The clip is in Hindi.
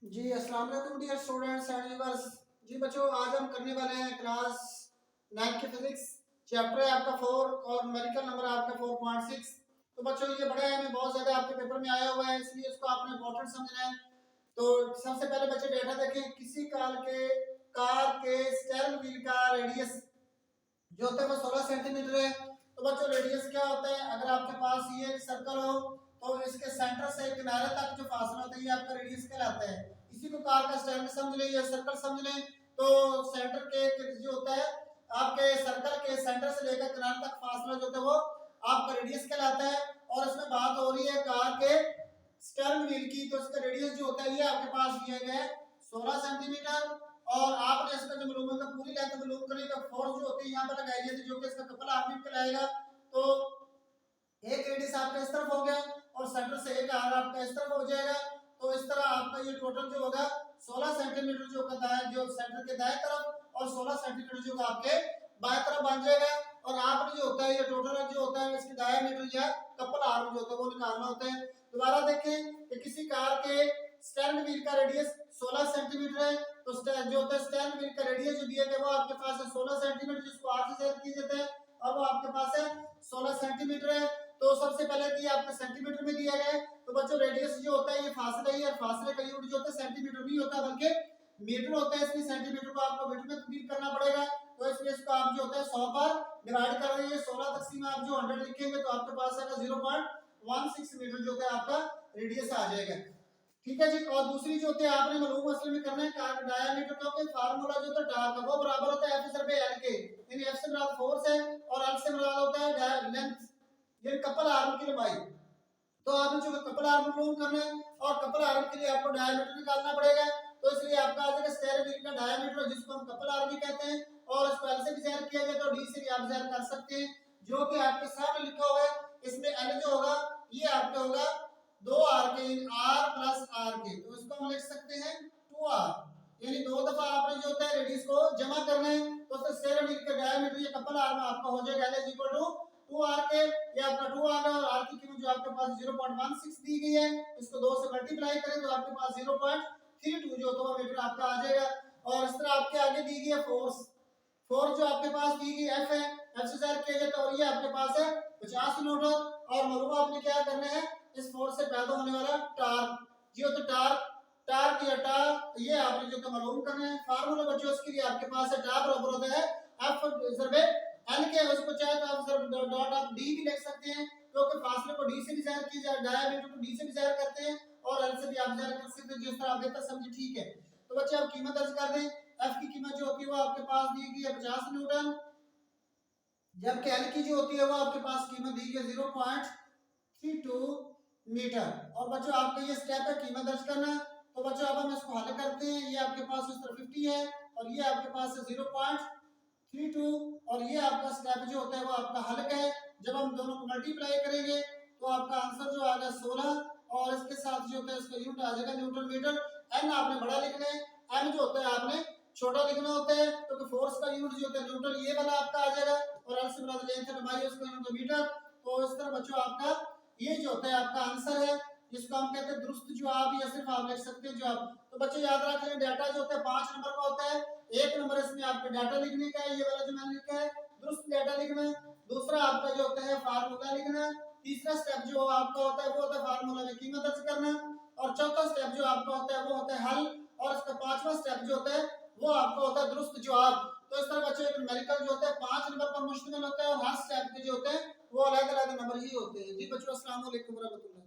जी अस्सलाम वालेकुम डियर स्टूडेंट्स एंड व्यूअर्स। जी बच्चों, आज हम करने वाले हैं क्लास 9 की फिजिक्स। चैप्टर है आपका 4 और न्यूमेरिकल नंबर आपका 4.6। तो बच्चों ये बड़ा है, हमें बहुत ज्यादा आपके पेपर में आया हुआ है, इसलिए इसको आपने इंपॉर्टेंट समझना है। तो सबसे पहले बच्चे डेटा देखें। किसी कार के स्टीयरिंग व्हील का रेडियस जो होता है वो 16 सेंटीमीटर है। तो बच्चों रेडियस क्या होता है? अगर आपके पास ये एक सर्कल हो तो इसके सेंटर से किनारे तक जो फासला होता है ये आपका रेडियस कहलाता है। इसी को कार का स्टैंड समझ लें या सर्कल समझ लें। तो सेंटर के जो होता है, आपके सर्कल के सेंटर से लेकर किनारे तक फासला जो होता है वो आपका रेडियस कहलाता है। और इसमें बात हो रही है कार के स्टीयरिंग व्हील की, तो इसका रेडियस जो होता है ये आपके पास दिया गया है 16 सेंटीमीटर। और आपने इसका जो मालूम है पूरी लेंथ मालूम करने का फोर्स जो होती है यहाँ पर लगाई जाती है, जो कि इसका कपल आर्म कहलाएगा। तो एक रेडियस आपका इस तरफ हो गया और सेंटर से एक आर्म आपका इस तरफ हो जाएगा। तो इस तरह आपका ये टोटल जो होगा 16 सेंटीमीटर जो होगा दाएं, जो सेंटर के दाएं तरफ, और 16 सेंटीमीटर जो होगा आपके बाएं तरफ बन जाएगा। और आपने जो होता है ये टोटल जो होता है इसकी डायमीटर या कपल आर्म जो होता है वो निकालना होता है। दोबारा देखें कि किसी कार के स्टीयरिंग व्हील का रेडियस 16 सेंटीमीटर है। तो जो होता है स्टीयरिंग व्हील का रेडियस जो दिया गया वो आपके पास है 16 सेंटीमीटर, जिसको आर से ज्यादा किया जाता है, और वो आपके पास है 16 सेंटीमीटर है। तो सबसे पहले तो ये आपके सेंटीमीटर में दिया गया है। तो बच्चों रेडियस जो होता है ये फासला ही है, और फासले का यूनिट जो होता है सेंटीमीटर नहीं होता बल्कि मीटर होता है। इसलिए सेंटीमीटर को आपको मीटर में तब्दील करना पड़ेगा। तो इसलिए इसको आप जो होता है 100 पर डिवाइड कर रहे हैं। 16 तकसीम आप जो 100 लिखेंगे तो आपके पास आएगा 0.16 मीटर जो होता है आपका रेडियस आ जाएगा। ठीक है जी। और दूसरी जो होती है आपने मालूम असल में करना है कार डायमीटर का, कि फार्मूला जो होता है डार्क का वो बराबर होता है एफ सर पे एल के, यानी एफ से मुराद फोर्स है और एल से मुराद होता है लेंथ, ये कपल आर्म की लंबाई। तो आपने जो कपल आर्म मालूम करना है और कपल आर्म के लिए आपको डायमीटर निकालना पड़ेगा। तो इसलिए आपका आ जाएगा स्टीयरिंग व्हील का डायमीटर, जिसको हम कपल आर्म भी कहते हैं, और इसको एल से भी ज़ाहिर किया जाए तो डी से भी आप ज़ाहिर कर सकते हैं, जो कि आपके सामने लिखा हुआ है। इसमें एल जो होगा ये आपका होगा 2r के, r प्लस r के, तो इसको हम लिख सकते हैं 2r, यानी दो दफा आपने जो होता है रेडियस को जमा करना है। तो उससे स्टीयरिंग व्हील का डायमीटर ये कपल आर्म आपका हो जाएगा l इक्वल टू 2r के, ये आपका 2r है, और r की कीमत जो आपके पास 0.16 दी गई है, इसको 2 से मल्टीप्लाई करें तो आपके पास 0.32 जो होता है मीटर आपका आ जाएगा। और इस तरह आपके आगे दी गई है फोर्स। फोर्स जो आपके पास दी गई एफ है, एफ से ज़ाहिर किया जाता है, और ये आपके पास है 50 न्यूटन। और मालूम आपने क्या करना है, इस फोर्स से पैदा होने वाला टार्क, ये होता है टार्क। टार्क या टार्क ये आपने जो तो मालूम करना है। फार्मूला बच्चों इसके लिए आपके पास है टार्क बराबर होता है एफ ज़रबे एल के, उसको चाहे तो आप ज़रब डॉट आप डी भी लिख सकते हैं, क्योंकि फासले को डी से भी ज़ाहिर किया जाए, डायमीटर को डी से भी ज़ाहिर करते हैं और एल से भी आप ज़ाहिर कर सकते हैं, जिस तरह आप बेहतर समझे। ठीक है, तो बच्चे आप कीमत दर्ज कर दें। एफ की कीमत जो होती है वो आपके पास दी गई है 50 न्यूटन, जबकि एल की जो होती है वो आपके पास कीमत दी गई है 0.32 मीटर। और बच्चों आपका ये स्टेप है कीमत दर्ज करना। तो बच्चों अब हम इसको हल करते हैं। ये आपके पास इस तरफ 50 है और ये आपके पास है 0.32, और ये आपका स्टेप जो होता है वो आपका हल का है। जब हम दोनों को मल्टीप्लाई करेंगे तो आपका आंसर जो आएगा 16, और इसके साथ जो होता है इसका यूनिट आ जाएगा न्यूटन मीटर। एन आपने बड़ा लिखना है, एम जो होता है आपने छोटा लिखना होता है, क्योंकि फोर्स का यूनिट जो होता है न्यूटन ये वाला आपका आ जाएगा, और एल से मुराद लेंथ लंबाई उसका यूनिट मीटर। तो इस तरह बच्चों आपका ये जो होता है आपका आंसर है, जिसको हम कहते हैं दुरुस्त जवाब, या सिर्फ आप लिख सकते हैं जवाब। तो बच्चे याद रख लें डाटा जो होता है 5 नंबर का होता है। एक नंबर इसमें आपका डाटा लिखने का है, ये वाला जो मैंने लिखा है दुरुस्त डाटा लिखना। दूसरा आपका जो होता है फार्मूला लिखना। तीसरा स्टेप जो आपका होता है वो होता है फार्मूला में कीमत दर्ज करना। और चौथा स्टेप जो आपका होता है वो होता है हल। और इसका पांचवा स्टेप जो होता है वो आपका होता है दुरुस्त जवाब। तो इस तरह बच्चों एक न्यूमेरिकल जो होता है 5 नंबर पर मुश्तमिल होता है, और हर स्टेप के जो होते हैं वो अलग अलग नंबर ही होते हैं। जी बच्चों, अस्सलाम वालेकुम रहमतुल्लाह।